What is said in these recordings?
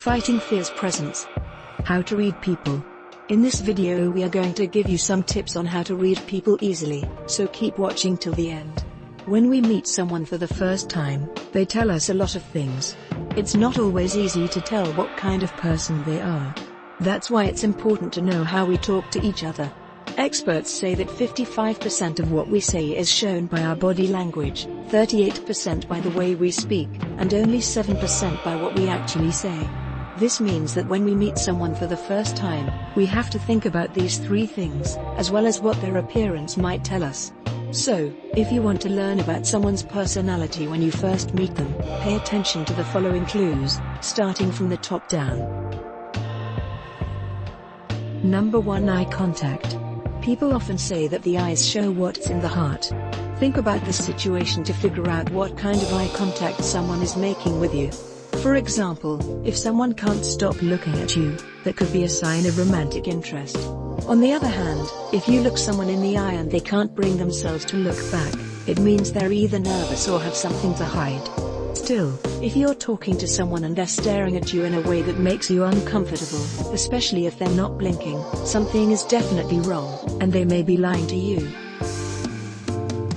Fighting Fear's Presence. How to read people. In this video we are going to give you some tips on how to read people easily, so keep watching till the end. When we meet someone for the first time, they tell us a lot of things. It's not always easy to tell what kind of person they are. That's why it's important to know how we talk to each other. Experts say that 55% of what we say is shown by our body language, 38% by the way we speak, and only 7% by what we actually say. This means that when we meet someone for the first time, we have to think about these three things, as well as what their appearance might tell us. So, if you want to learn about someone's personality when you first meet them, pay attention to the following clues, starting from the top down. Number 1. Eye contact. People often say that the eyes show what's in the heart. Think about the situation to figure out what kind of eye contact someone is making with you. For example, if someone can't stop looking at you, that could be a sign of romantic interest. On the other hand, if you look someone in the eye and they can't bring themselves to look back, it means they're either nervous or have something to hide. Still, if you're talking to someone and they're staring at you in a way that makes you uncomfortable, especially if they're not blinking, something is definitely wrong, and they may be lying to you.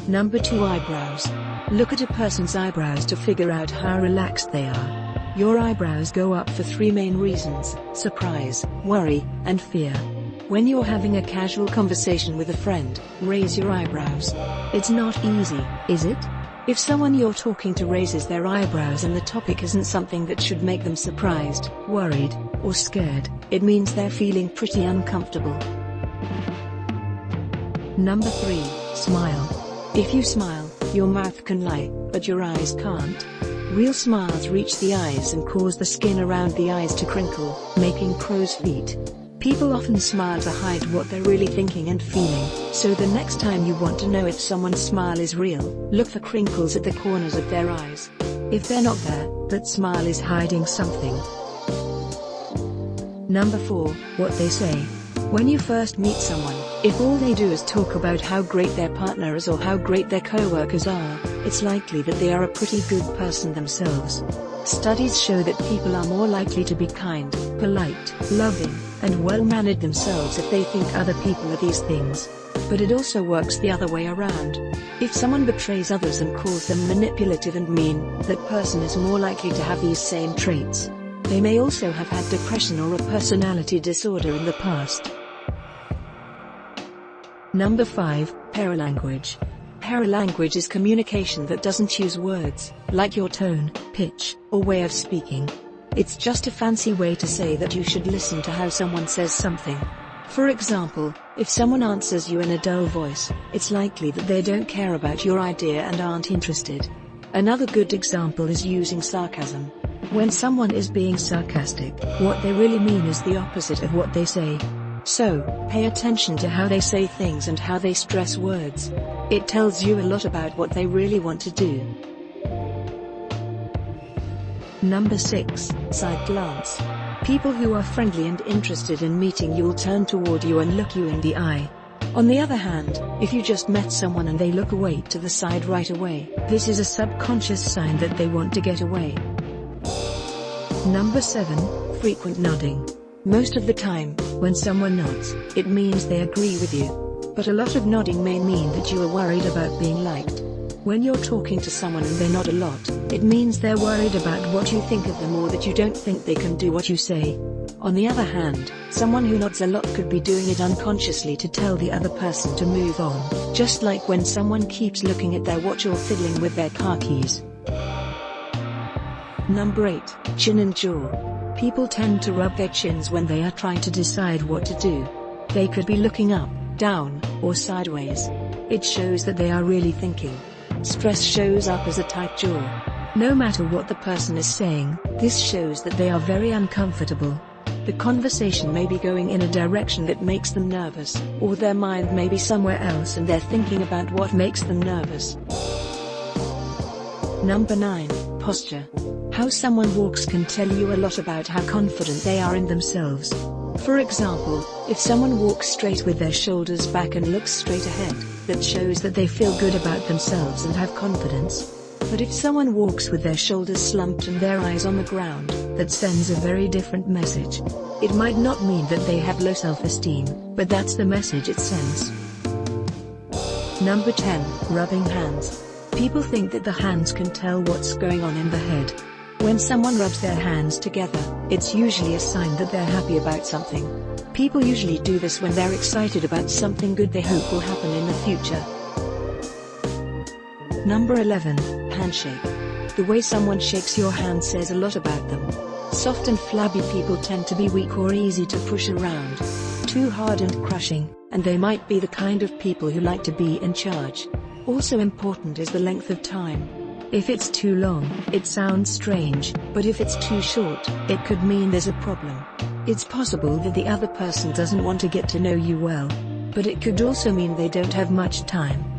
Number 2. Eyebrows. Look at a person's eyebrows to figure out how relaxed they are. Your eyebrows go up for three main reasons: surprise, worry, and fear. When you're having a casual conversation with a friend, raise your eyebrows. It's not easy, is it? If someone you're talking to raises their eyebrows and the topic isn't something that should make them surprised, worried, or scared, it means they're feeling pretty uncomfortable. Number 3. Smile. If you smile, your mouth can lie, but your eyes can't. Real smiles reach the eyes and cause the skin around the eyes to crinkle, making crow's feet. People often smile to hide what they're really thinking and feeling, so the next time you want to know if someone's smile is real, look for crinkles at the corners of their eyes. If they're not there, that smile is hiding something. Number 4. What they say. When you first meet someone, if all they do is talk about how great their partner is or how great their co-workers are, it's likely that they are a pretty good person themselves. Studies show that people are more likely to be kind, polite, loving, and well-mannered themselves if they think other people are these things. But it also works the other way around. If someone betrays others and calls them manipulative and mean, that person is more likely to have these same traits. They may also have had depression or a personality disorder in the past. Number 5. Paralanguage. Paralanguage is communication that doesn't use words, like your tone, pitch, or way of speaking. It's just a fancy way to say that you should listen to how someone says something. For example, if someone answers you in a dull voice, it's likely that they don't care about your idea and aren't interested. Another good example is using sarcasm. When someone is being sarcastic, what they really mean is the opposite of what they say. So, pay attention to how they say things and how they stress words. It tells you a lot about what they really want to do. Number 6. Side glance. People who are friendly and interested in meeting you will turn toward you and look you in the eye. On the other hand, if you just met someone and they look away to the side right away, this is a subconscious sign that they want to get away. Number 7. Frequent nodding. Most of the time, when someone nods, it means they agree with you. But a lot of nodding may mean that you are worried about being liked. When you're talking to someone and they nod a lot, it means they're worried about what you think of them or that you don't think they can do what you say. On the other hand, someone who nods a lot could be doing it unconsciously to tell the other person to move on, just like when someone keeps looking at their watch or fiddling with their car keys. Number 8. Chin and jaw. People tend to rub their chins when they are trying to decide what to do. They could be looking up, down, or sideways. It shows that they are really thinking. Stress shows up as a tight jaw. No matter what the person is saying, this shows that they are very uncomfortable. The conversation may be going in a direction that makes them nervous, or their mind may be somewhere else and they're thinking about what makes them nervous. Number 9. Posture. How someone walks can tell you a lot about how confident they are in themselves. For example, if someone walks straight with their shoulders back and looks straight ahead, that shows that they feel good about themselves and have confidence. But if someone walks with their shoulders slumped and their eyes on the ground, that sends a very different message. It might not mean that they have low self-esteem, but that's the message it sends. Number 10. Rubbing hands. People think that the hands can tell what's going on in the head. When someone rubs their hands together, it's usually a sign that they're happy about something. People usually do this when they're excited about something good they hope will happen in the future. Number 11. Handshake. The way someone shakes your hand says a lot about them. Soft and flabby people tend to be weak or easy to push around. Too hard and crushing, and they might be the kind of people who like to be in charge. Also important is the length of time. If it's too long, it sounds strange, but if it's too short, it could mean there's a problem. It's possible that the other person doesn't want to get to know you well, but it could also mean they don't have much time.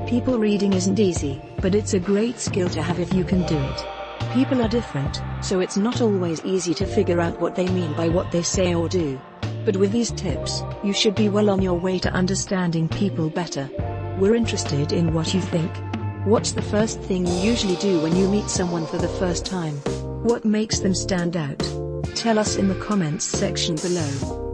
People reading isn't easy, but it's a great skill to have if you can do it. People are different, so it's not always easy to figure out what they mean by what they say or do. But with these tips, you should be well on your way to understanding people better. We're interested in what you think. What's the first thing you usually do when you meet someone for the first time? What makes them stand out? Tell us in the comments section below.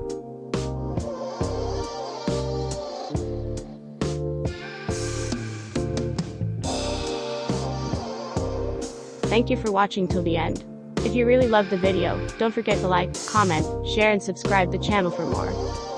Thank you for watching till the end. If you really loved the video, don't forget to like, comment, share and subscribe the channel for more.